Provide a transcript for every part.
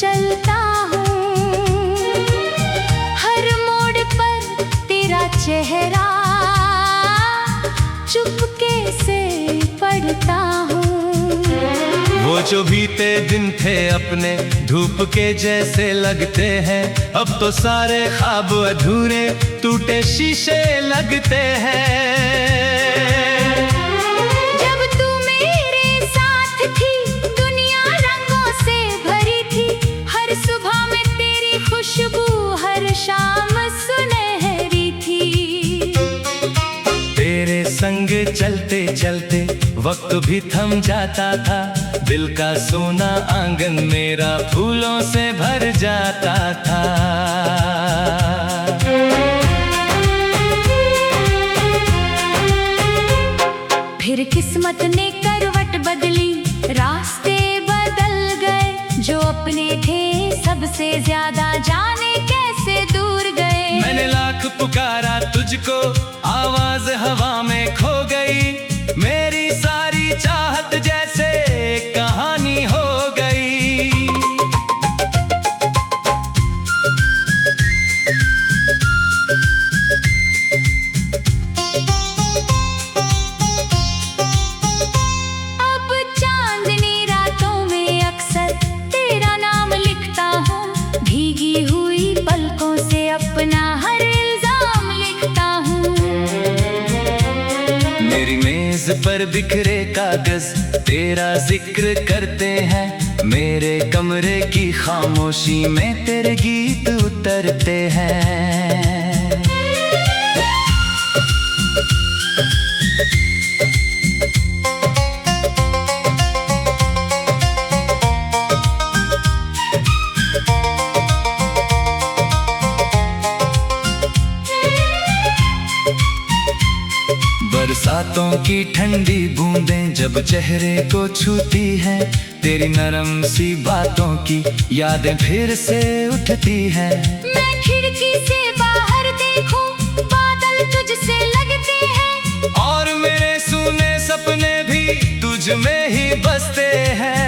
चलता हूँ, हर मोड़ पर तेरा चेहरा चुपके से पढ़ता हूँ। वो जो बीते दिन थे अपने धूप के जैसे लगते हैं, अब तो सारे ख्वाब अधूरे टूटे शीशे लगते हैं। जब तू मेरे साथ थी दुनिया रंगों से भरी थी, हर सुबह में तेरी खुशबू हर शाम सुनहरी थी। तेरे संग चलते चलते वक्त भी थम जाता था, दिल का सोना आंगन मेरा फूलों से भर जाता था। फिर किस्मत ने करवट बदली, रास्ते बदल गए, जो अपने थे सबसे ज्यादा जाने कैसे दूर गए। मैंने लाख पुकारा तुझको, आवाज हवा में खो गई, मेरी सारी चाहत जैसे कहानी हो गई। अब चांदनी रातों में अक्सर तेरा नाम लिखता हूँ, भीगी हुई पलकों से अपना हर इल्जाम लिखता हूँ। मेरी मेज पर बिखरे कागज तेरा जिक्र करते हैं, मेरे कमरे की खामोशी में तेरे गीत उतरते हैं। बरसातों की ठंडी बूंदें जब चेहरे को छूती हैं, तेरी नरम सी बातों की यादें फिर से उठती हैं। मैं खिड़की से बाहर देखूं, बादल तुझसे लगते हैं, और मेरे सूने सपने भी तुझ में ही बसते हैं।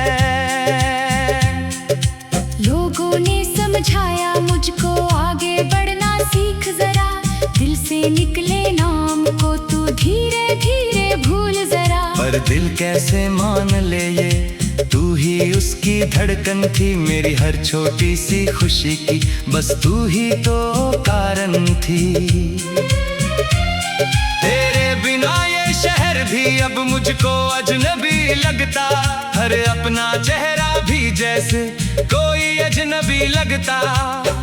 लोगों ने समझाया मुझको आगे बढ़ना सीख जरा, दिल से निकले नाम को तू धीरे धीरे भूल जरा। पर दिल कैसे मान ले ये, तू ही उसकी धड़कन थी, मेरी हर छोटी सी खुशी की बस तू ही तो कारण थी। तेरे बिना ये शहर भी अब मुझको अजनबी लगता, हर अपना चेहरा भी जैसे कोई अजनबी लगता।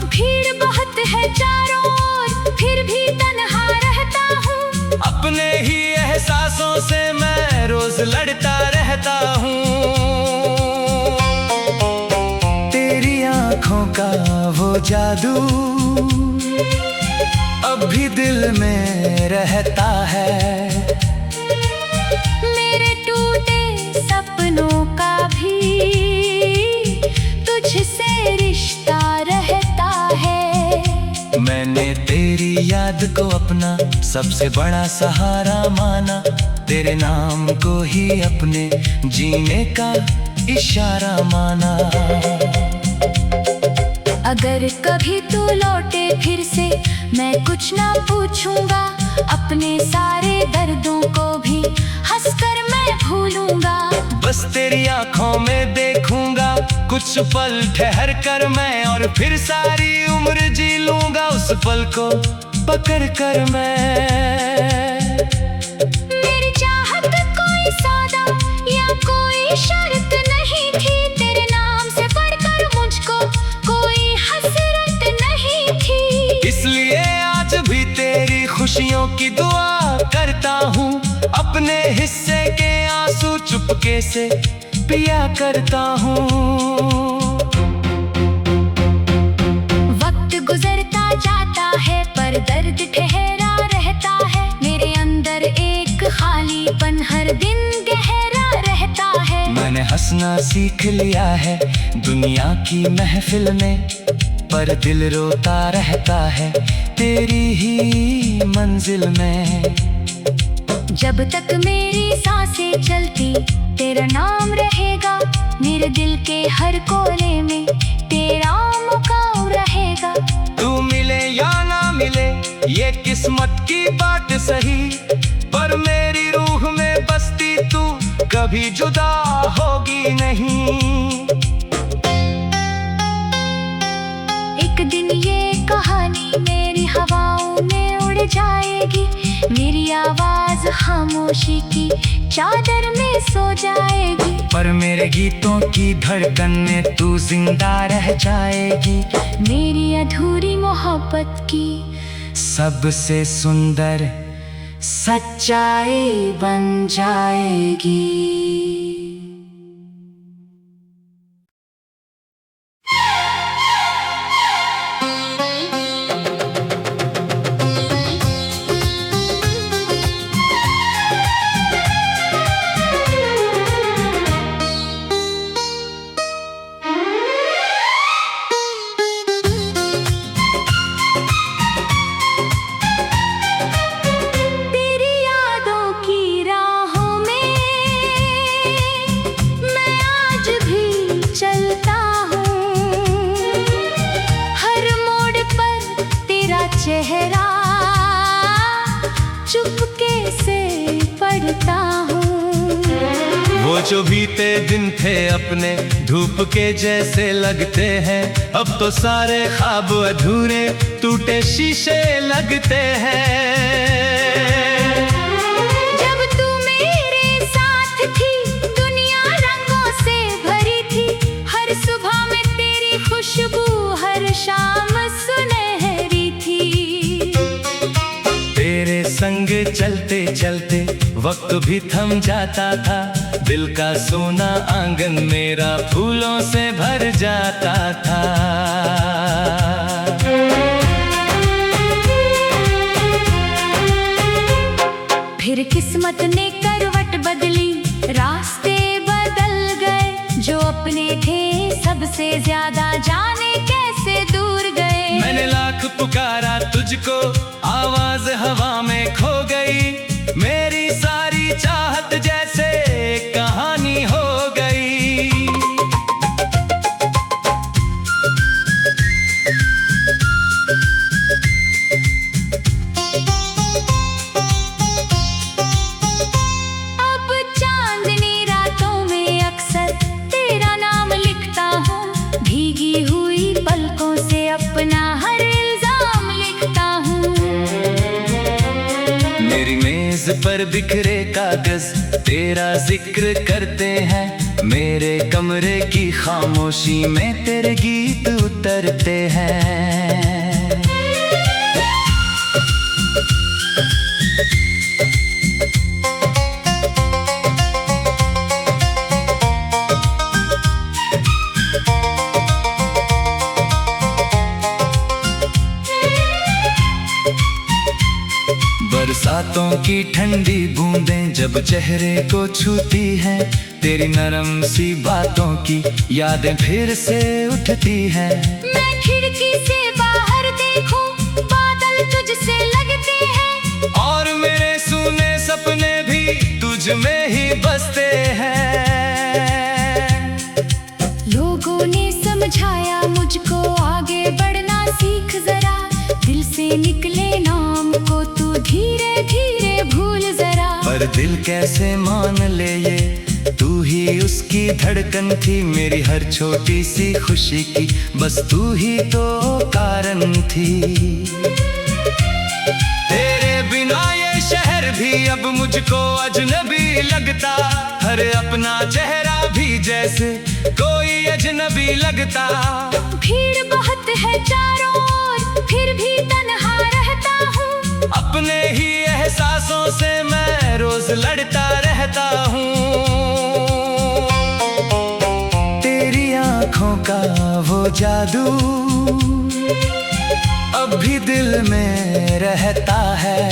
भीड़ बहुत है चारों ओर, फिर भी तन्हा रहता हूँ, अपने ही एहसासों से मैं रोज लड़ता रहता हूँ। तेरी आँखों का वो जादू अब भी दिल में रहता है, मेरे टूटे सपनों का भी तुझसे रिश्ता रहता है। मैंने तेरी याद को अपना सबसे बड़ा सहारा माना, तेरे नाम को ही अपने जीने का इशारा माना। अगर कभी तू लौटे फिर से मैं कुछ ना पूछूंगा, अपने सारे दर्दों को भी हंसकर मैं भूलूंगा। बस तेरी आंखों में देखूंगा कुछ पल ठहर कर मैं, और फिर सारी उम्र जी लूंगा उस पल को पकड़ कर मैं। मेरी चाहत कोई सौदा या कोई शर्त नहीं थी, तेरे नाम से बढ़कर मुझको कोई हसरत नहीं थी। इसलिए आज भी तेरी खुशियों की दुआ करता हूँ, अपने हिस्से के आंसू चुपके से पिया करता हूँ। वक्त गुजरता जाता है पर दर्द ठहरा रहता है, मेरे अंदर एक खालीपन हर दिन गहरा रहता है। मैंने हंसना सीख लिया है दुनिया की महफिल में, पर दिल रोता रहता है तेरी ही मंजिल में। जब तक मेरी सांसें चलती तेरा नाम रहेगा, मेरे दिल के हर कोने में तेरा किस्मत की बात सही, पर मेरी रूह में बसती तू कभी जुदा होगी नहीं। एक दिन ये कहानी मेरी हवाओं में उड़ जाएगी, मेरी आवाज खामोशी की चादर में सो जाएगी, पर मेरे गीतों की धड़कन में तू जिंदा रह जाएगी। मेरी अधूरी मोहब्बत की सबसे सुंदर सच्चाई बन जाएगी। चेहरा चुपके से पढ़ता हूँ। वो जो बीते दिन थे अपने धूप के जैसे लगते हैं, अब तो सारे ख्वाब अधूरे टूटे शीशे लगते हैं। जब तू मेरे साथ थी दुनिया रंगों से भरी थी, हर सुबह में तेरी खुशबू हर शाम सुनहरी थी। तेरे संग चलते चलते वक्त भी थम जाता था, दिल का सोना आंगन मेरा फूलों से भर जाता था। फिर किस्मत ने करवट बदली, रास्ते बदल गए, जो अपने थे सबसे ज्यादा जाने कैसे दूर गए। मैंने लाख पुकारा तुझको, आवाज हवा में खो गई, मेरी सारी चाहत जैसे कहानी हो गई। अब चांदनी रातों में अक्सर तेरा नाम लिखता हूँ, भीगी हुई पलकों से अपना हर इल्जाम लिखता हूँ। मेरी मेज पर बिखरे कागज तेरा जिक्र करते हैं, मेरे कमरे की खामोशी में तेरे गीत उतरते हैं। बरसातों की ठंडी बूंदें जब चेहरे को छूती हैं, तेरी नरम सी बातों की यादें फिर से उठती हैं। मैं खिड़की से बाहर देखूं, बादल तुझसे लगते हैं, और मेरे सूने सपने भी तुझ में ही बसते हैं। लोगों ने समझाया मुझको आगे बढ़ना सीख जरा, दिल से निकले नाम को तू धीरे धीरे भूल जरा। पर दिल कैसे मान ले ये, तू ही उसकी धड़कन थी, मेरी हर छोटी सी खुशी की बस तू ही तो कारण थी। तेरे बिना ये शहर भी अब मुझको अजनबी लगता, हर अपना चेहरा भी जैसे कोई अजनबी लगता। भीड़ बहुत है चारों ओर, फिर भी तन्हा रहता हूँ, अपने ही एहसासों से मैं रोज लड़ता रहता हूँ। तेरी आँखों का वो जादू अब भी दिल में रहता है,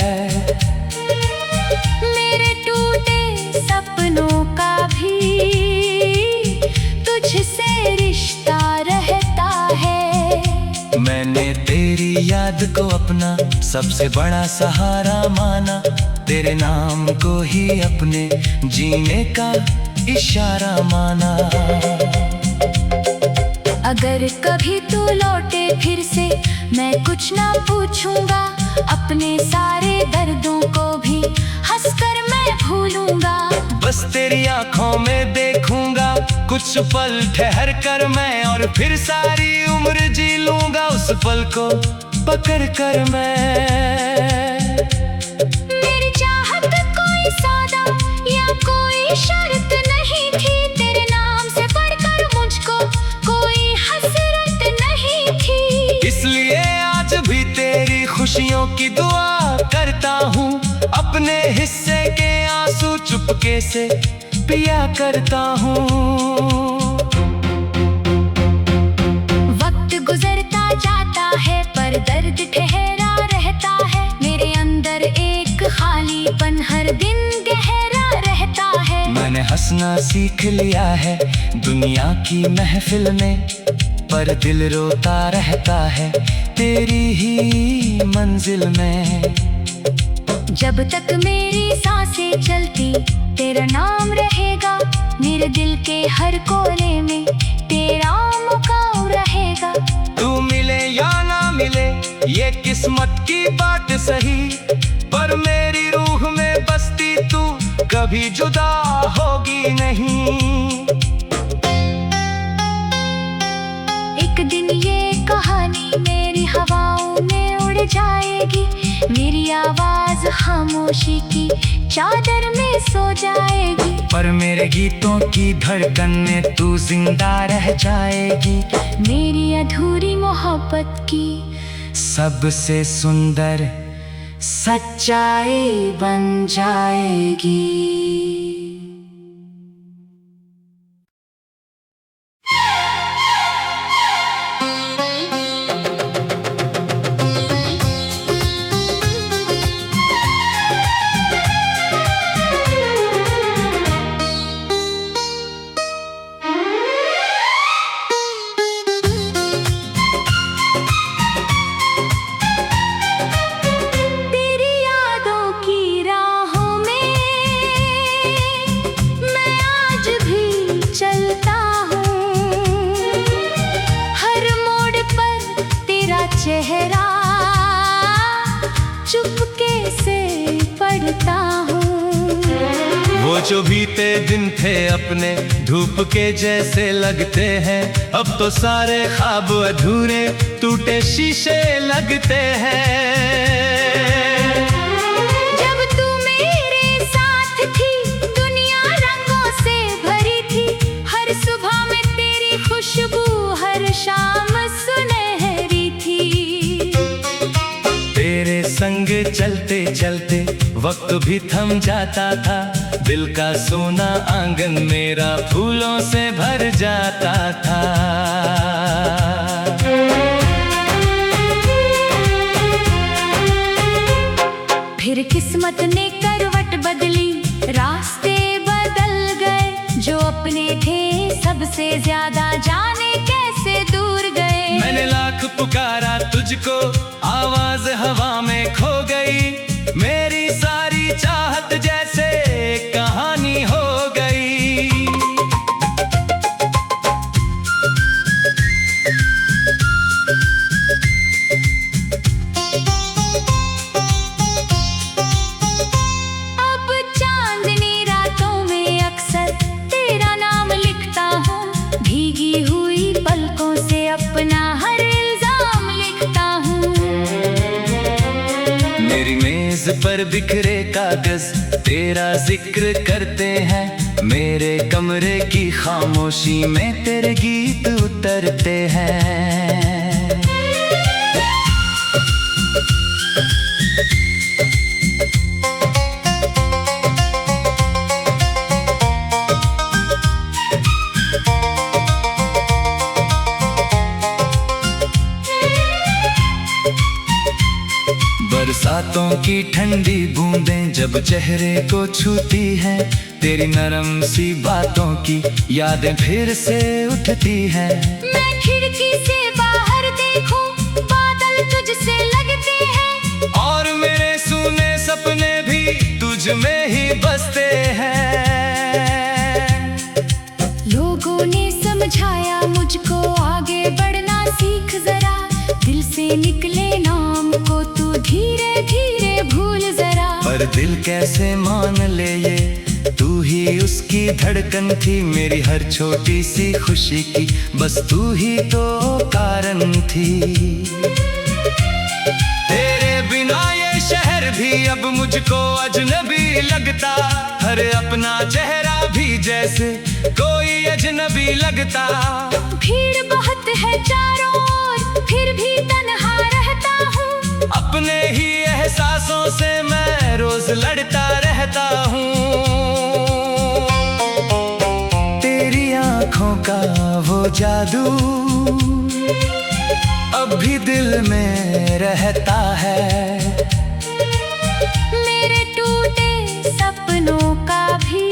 मेरे टूटे सपनों का भी तुझसे रिश्ता रहता है। मैंने तेरी याद को अपना सबसे बड़ा सहारा माना, तेरे नाम को ही अपने जीने का इशारा माना। अगर कभी तू लौटे फिर से मैं कुछ ना पूछूंगा, अपने सारे दर्दों को भी हंसकर मैं भूलूंगा। बस तेरी आंखों में देखूंगा कुछ पल ठहर कर मैं, और फिर सारी उम्र जी लूंगा उस पल को पकड़ कर मैं। मेरी चाहत कोई सौदा या कोई शर्त नहीं थी, तेरे नाम से बढ़कर मुझको कोई हसरत नहीं थी। इसलिए आज भी तेरी खुशियों की दुआ करता हूँ, अपने हिस्से के आंसू चुपके से पिया करता हूँ। वक्त गुजरता जाता है पर दर्द ठहरा रहता है, मेरे अंदर एक खालीपन हर दिन गहरा रहता है। मैंने हंसना सीख लिया है दुनिया की महफिल में, पर दिल रोता रहता है तेरी ही मंजिल में। जब तक मेरी सांसें चलती तेरा नाम रहेगा, मेरे दिल के हर कोने में तेरा मुकाम रहेगा। तू मिले या ना मिले ये किस्मत की बात सही, पर मेरी रूह में बसती तू कभी जुदा होगी नहीं। एक दिन ये कहानी मेरी हवाओं में उड़ जाएगी, मेरी आवाज खामोशी की चादर में सो जाएगी, पर मेरे गीतों की धड़कन में तू जिंदा रह जाएगी। मेरी अधूरी मोहब्बत की सबसे सुंदर सच्चाई बन जाएगी। चेहरा चुपके से पढ़ता हूँ। वो जो बीते दिन थे अपने धूप के जैसे लगते हैं, अब तो सारे ख्वाब अधूरे टूटे शीशे लगते हैं। जब तू मेरे साथ थी दुनिया रंगों से भरी थी, हर सुबह में तेरी खुशबू हर शाम सुनहरी थी। तेरे संग चलते चलते वक्त भी थम जाता था, दिल का सोना आंगन मेरा फूलों से भर जाता था। फिर किस्मत ने करवट बदली, रास्ते बदल गए, जो अपने थे सबसे ज्यादा जाने कैसे दूर गए। मैंने लाख पुकारा तुझको, आवाज हवा में खो गई, मेरी सारी चाहत जैसे कहानी हो गई। अब चांदनी रातों में अक्सर तेरा नाम लिखता हूँ, भीगी हुई पलकों से अपना हर इल्जाम लिखता हूँ। मेरी मेज पर बिखरे कागज तेरा जिक्र करते हैं, मेरे कमरे की खामोशी में तेरे गीत उतरते हैं। बरसातों की ठंडी बूंदें जब चेहरे को छूती हैं, तेरी नरम सी बातों की यादें फिर से उठती हैं। मैं खिड़की से बाहर देखूं, बादल तुझसे लगते हैं, और मेरे सूने सपने भी तुझ में ही बसते हैं। लोगों ने समझाया मुझको आगे बढ़ना सीख जरा, दिल से निकले नाम को तू धीरे दिल कैसे मान ले ये, तू ही उसकी धड़कन थी मेरी हर छोटी सी खुशी की, बस तू ही तो कारण थी। तेरे बिना ये शहर भी अब मुझको अजनबी लगता, हर अपना चेहरा भी जैसे कोई अजनबी लगता। भीड़ बहुत है चारों ओर, फिर भी तन्हा रहता हूँ, अपने ही एहसासों से मैं रोज लड़ता रहता हूँ। तेरी आंखों का वो जादू अब भी दिल में रहता है, मेरे टूटे सपनों का भी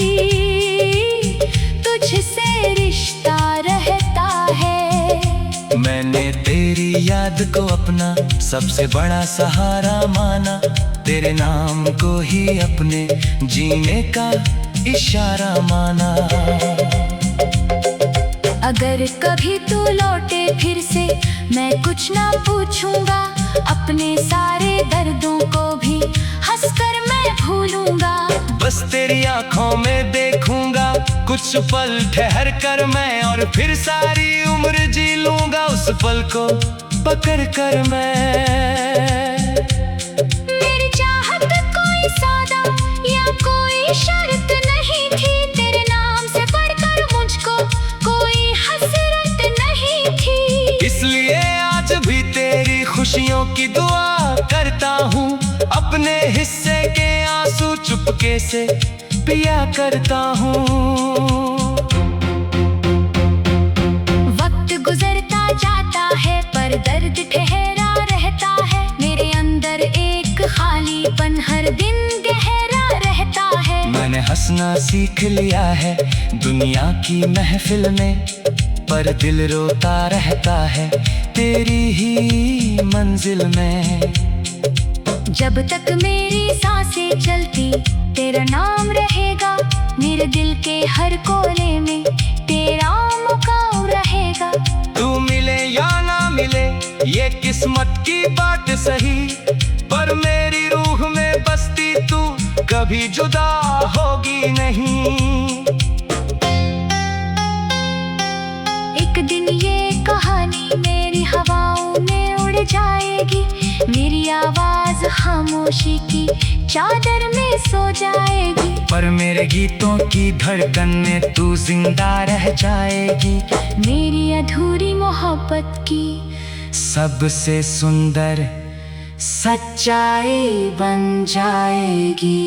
तुझसे रिश्ता रहता है। मैंने तेरी याद को अपना सबसे बड़ा सहारा माना, तेरे नाम को ही अपने जीने का इशारा माना। अगर कभी तू लौटे फिर से मैं कुछ ना पूछूंगा, अपने सारे दर्दों को भी हंसकर मैं भूलूंगा। बस तेरी आंखों में देखूंगा कुछ पल ठहर कर मैं, और फिर सारी उम्र जी लूंगा उस पल को पकड़ कर मैं। मेरी चाहत कोई सौदा या कोई शर्त नहीं थी, तेरे नाम से बढ़कर मुझको कोई हसरत नहीं थी। इसलिए आज भी तेरी खुशियों की दुआ करता हूँ, अपने हिस्से के आंसू चुपके से पिया करता हूँ। वक्त गुजरता जाता है पर दर्द ठहरा रहता है, मेरे अंदर एक खालीपन हर दिन गहरा रहता है। मैंने हंसना सीख लिया है दुनिया की महफिल में, पर दिल रोता रहता है तेरी ही मंजिल में। जब तक मेरी सांसें चलती तेरा नाम रहेगा, मेरे दिल के हर कोने में तेरा मुकाम रहेगा। तू मिले या ना मिले ये किस्मत की बात सही, पर मेरी रूह में बसती तू कभी जुदा होगी नहीं। एक दिन ये कहानी मेरी हवाओं में उड़ जाएगी, मेरी आवाज खामोशी की चादर में सो जाएगी, पर मेरे गीतों की धड़कन में तू जिंदा रह जाएगी। मेरी अधूरी मोहब्बत की सबसे सुंदर सच्चाई बन जाएगी।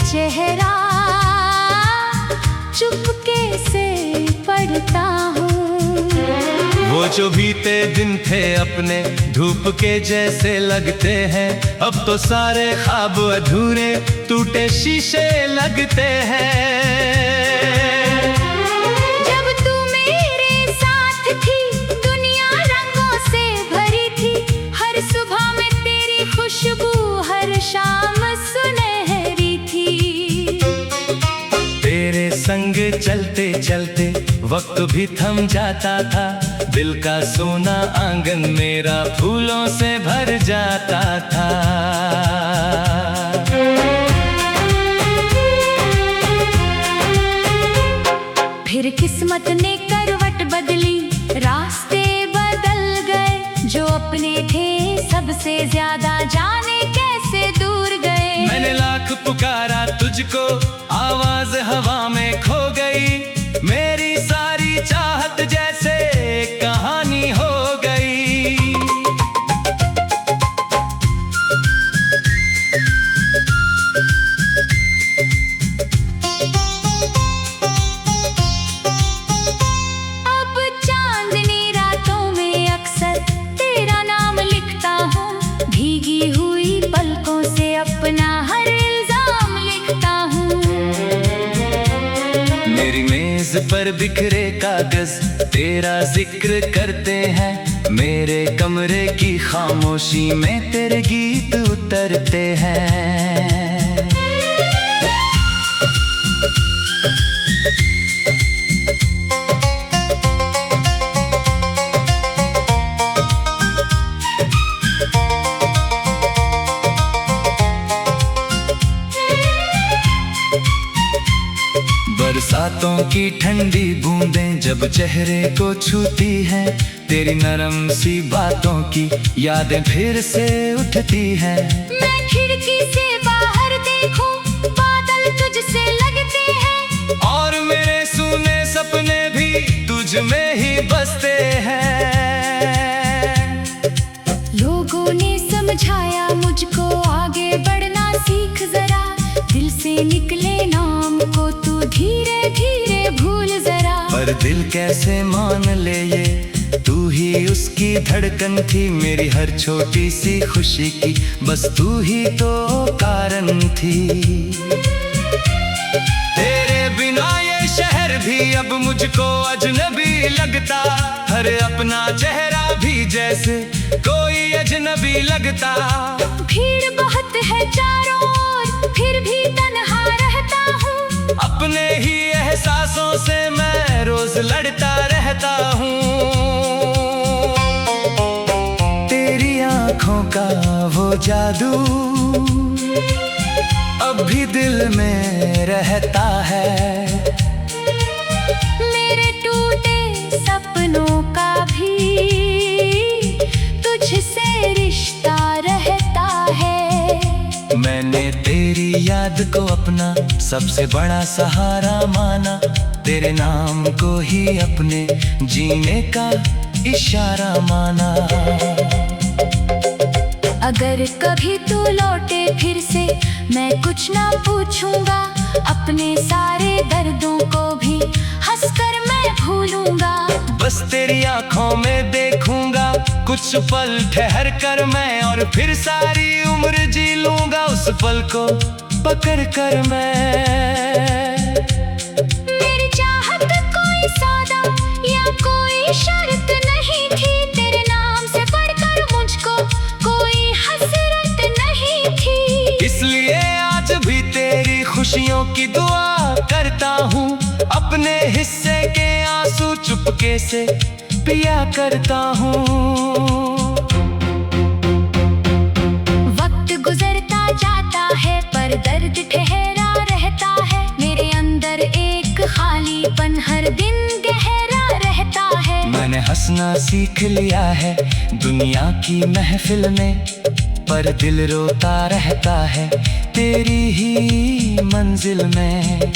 चेहरा चुपके से पढ़ता हूँ। वो जो बीते दिन थे अपने धूप के जैसे लगते हैं, अब तो सारे ख्वाब अधूरे टूटे शीशे लगते हैं। जब तू मेरे साथ थी दुनिया रंगों से भरी थी, हर सुबह में तेरी खुशबू हर शाम सुनहरी थी। तेरे संग चलते चलते वक्त भी थम जाता था, दिल का सोना आंगन मेरा फूलों से भर जाता था। फिर किस्मत ने करवट बदली, रास्ते बदल गए, जो अपने थे सबसे ज्यादा जाने कैसे दूर गए। मैंने लाख पुकारा तुझको, आवाज हवा में खो गई, मेरी सारी चाहत जैसे कहानी हो गई। अब चांद मेज पर बिखरे कागज तेरा जिक्र करते हैं, मेरे कमरे की खामोशी में तेरे गीत उतरते हैं। बरसातों की ठंडी बूंदें जब चेहरे को छूती हैं, तेरी नरम सी बातों की यादें फिर से उठती हैं। मैं खिड़की से बाहर देखूं, बादल तुझसे लगते हैं, और मेरे सूने सपने भी तुझ में ही बसते हैं। लोगों ने समझाया मुझको आगे बढ़ना सीख जरा, दिल से निकले नाम को तू धीरे धीरे भूल जरा। पर दिल कैसे मान ले ये, तू ही उसकी धड़कन थी, मेरी हर छोटी सी खुशी की बस तू ही तो कारण थी। तेरे बिना ये शहर भी अब मुझको अजनबी लगता, हर अपना चेहरा भी जैसे कोई अजनबी लगता। भीड़ बहुत है चारों ओर, फिर भी तन्हा रहता हूँ, अपने ही एहसासों से मैं रोज लड़ता रहता हूँ। तेरी आँखों का वो जादू अब भी दिल में रहता है, मेरे टूटे सपनों का भी तुझसे रिश्ता रहता है। मैंने तेरी याद को अपना सबसे बड़ा सहारा माना, तेरे नाम को ही अपने जीने का इशारा माना। अगर कभी तू लौटे फिर से मैं कुछ ना पूछूंगा, अपने सारे दर्दों को भी हंसकर मैं भूलूंगा। बस तेरी आंखों में देखूंगा कुछ पल ठहर कर मैं, और फिर सारी उम्र जी लूंगा उस पल को पकड़ कर मैं। मेरी चाहत कोई सौदा या कोई शर्त नहीं थी, तेरे नाम से बढ़कर मुझको कोई हसरत नहीं थी। इसलिए आज भी तेरी खुशियों की दुआ करता हूँ, अपने हिस्से के आंसू चुपके से पिया करता हूँ। वक्त गुजरता जाता है पर दर्द ठहरा रहता है, मेरे अंदर एक खालीपन हर दिन गहरा रहता है। मैंने हंसना सीख लिया है दुनिया की महफिल में, पर दिल रोता रहता है तेरी ही मंजिल में।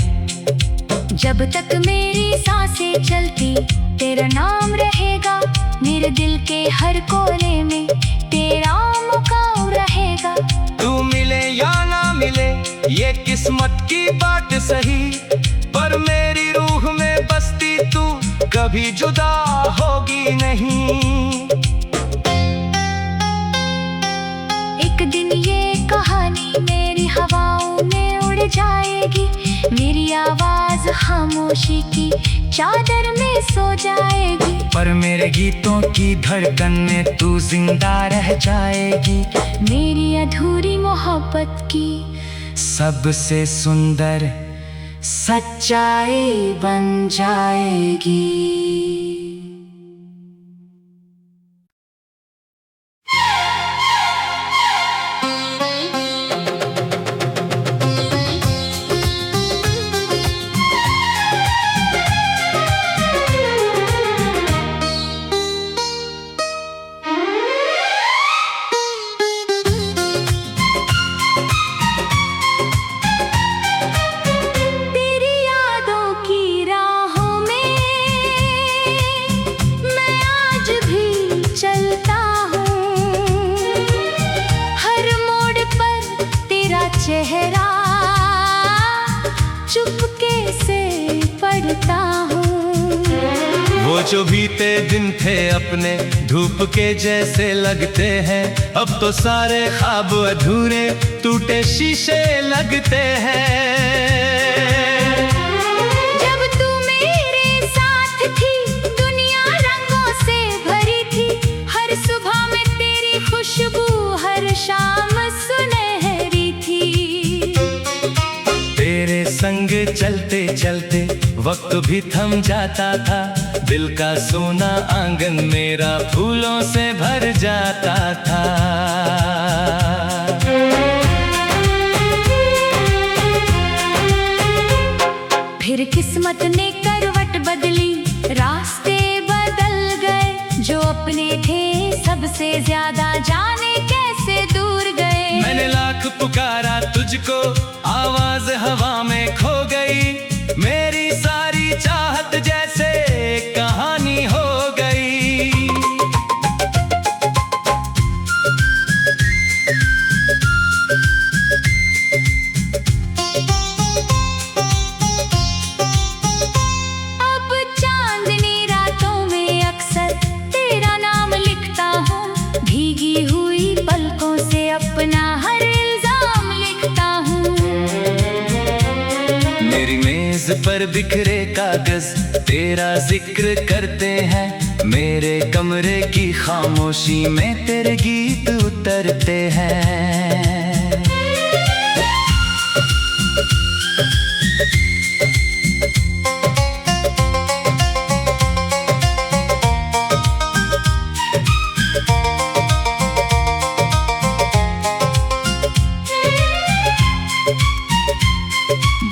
जब तक मेरी सांसें चलती तेरा नाम रहेगा, मेरे दिल के हर कोने में तेरा मुकाम रहेगा। तू मिले या ना मिले ये किस्मत की बात सही, पर मेरी रूह में बसती तू कभी जुदा होगी नहीं। एक दिन ये कहानी मेरी हवाओं में उड़ जाएगी, मेरी आवाज खामोशी की चादर में सो जाएगी, पर मेरे गीतों की धड़कन में तू जिंदा रह जाएगी। मेरी अधूरी मोहब्बत की सबसे सुंदर सच्चाई बन जाएगी। चेहरा चुपके से पढ़ता हूँ। वो जो बीते दिन थे अपने धूप के जैसे लगते हैं, अब तो सारे ख्वाब अधूरे टूटे शीशे लगते हैं। जब तू मेरे संग चलते चलते वक्त भी थम जाता था। दिल का सोना आंगन मेरा फूलों से भर जाता था। फिर किस्मत ने करवट बदली, रास्ते बदल गए। जो अपने थे सबसे ज्यादा जाने कैसे दूर गए। मैंने लाख पुकारा तुझको, आवाज हवा में खो गई। मेरी सारी चाहत जैसे कहानी हो गई। अब चांदनी रातों में अक्सर तेरा नाम लिखता हूँ। भीगी हुई पलकों से अपना हर इल्जाम लिखता हूँ। मेरी मेज पर बिखरे कागज तेरा जिक्र करते हैं। मेरे कमरे की खामोशी में तेरे गीत उतरते हैं।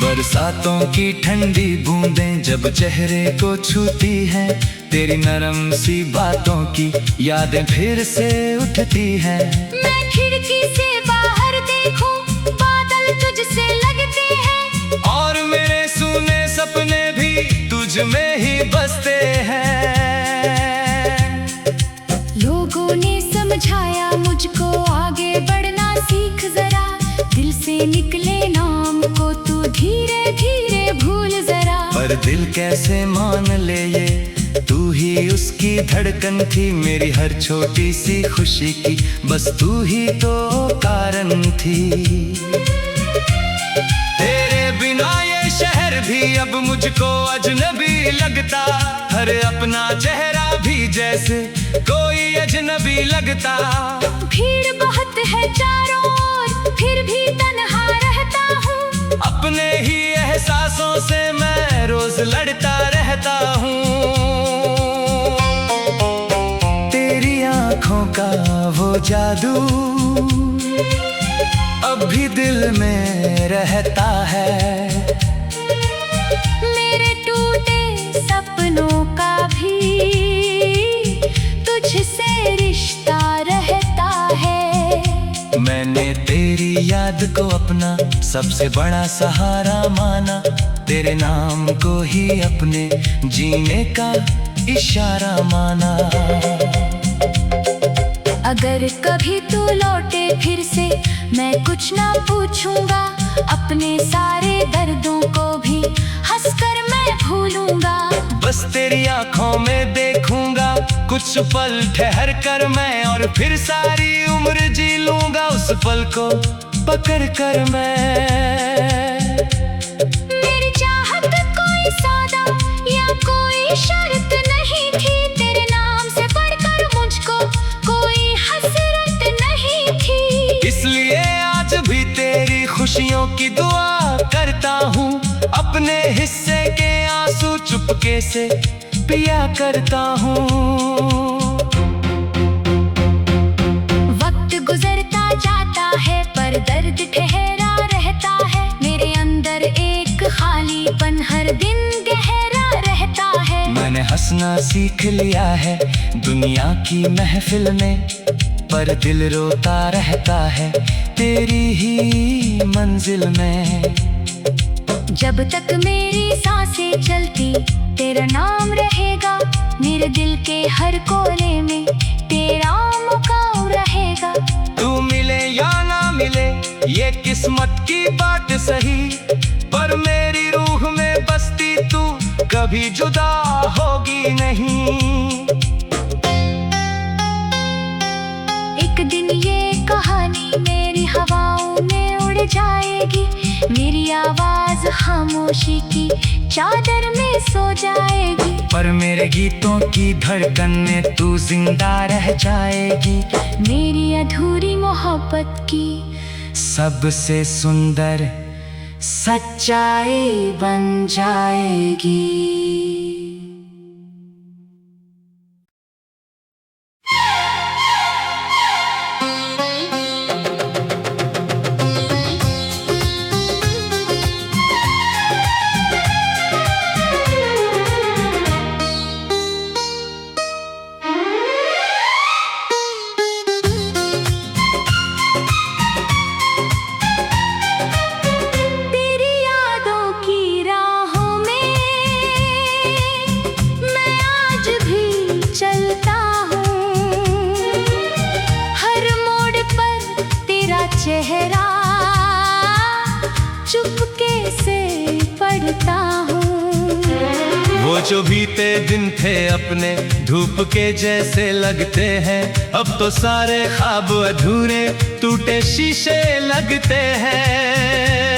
बरसातों की ठंडी बूंदें जब चेहरे को छूती हैं, तेरी नरम सी बातों की यादें फिर से उठती हैं। मैं खिड़की से बाहर देखूं, बादल तुझसे लगते हैं। और मेरे सूने सपने भी तुझ में ही बसते हैं। लोगों ने समझाया मुझको आगे बढ़ना सीख जरा। दिल से निकले नाम को तू धीरे धीरे भूल जरा। पर दिल कैसे मान ले ये, तू ही उसकी धड़कन थी। मेरी हर छोटी सी खुशी की बस तू ही तो कारण थी। तेरे बिना ये शहर भी अब मुझको अजनबी लगता। हर अपना चेहरा भी जैसे कोई अजनबी लगता। भीड़ बहुत है चारों ओर, फिर भी तन्हा रहता हूँ। अपने ही एहसासों से मैं रोज लड़ता रहता हूँ। तेरी आंखों का वो जादू अब भी दिल में रहता है। मेरे टूटे सपनों का भी तुझसे रिश्ता रहता है। मैंने तेरी याद को अपना सबसे बड़ा सहारा माना। तेरे नाम को ही अपने जीने का इशारा माना। अगर कभी तू लौटे फिर से मैं कुछ ना पूछूंगा। अपने सारे दर्दों को भी हंसकर मैं भूलूंगा। बस तेरी आंखों में देखूंगा कुछ पल ठहर कर मैं। और फिर सारी उम्र जी लूंगा उस पल को पकड़ कर मैं। मेरी चाहत कोई सौदा या कोई शर्त नहीं थी। तेरे नाम से बढ़कर मुझको कोई हसरत नहीं थी। इसलिए आज भी तेरी खुशियों की दुआ करता हूँ। अपने हिस्से के आंसू चुपके से पिया करता हूँ। वक्त गुजरता जाता है पर दर्द ठहरा रहता है। मेरे अंदर एक खालीपन हर दिन गहरा रहता है। मैंने हंसना सीख लिया है दुनिया की महफिल में। पर दिल रोता रहता है तेरी ही मंजिल में। जब तक मेरी सांसें चलती तेरा नाम रहेगा। मेरे दिल के हर कोने में तेरा मुकाम रहेगा। तू मिले या ना मिले ये किस्मत की बात सही। पर मेरी रूह में बसती तू कभी जुदा होगी नहीं। एक दिन ये कहानी मेरी हवाओं में उड़ जाएगी। मेरी आवाज खामोशी की चादर में सो जाएगी। पर मेरे गीतों की धड़कन में तू जिंदा रह जाएगी। मेरी अधूरी मोहब्बत की सबसे सुंदर सच्चाई बन जाएगी। चेहरा चुपके से पढ़ता हूँ। वो जो बीते दिन थे अपने धूप के जैसे लगते हैं, अब तो सारे ख्वाब अधूरे टूटे शीशे लगते हैं।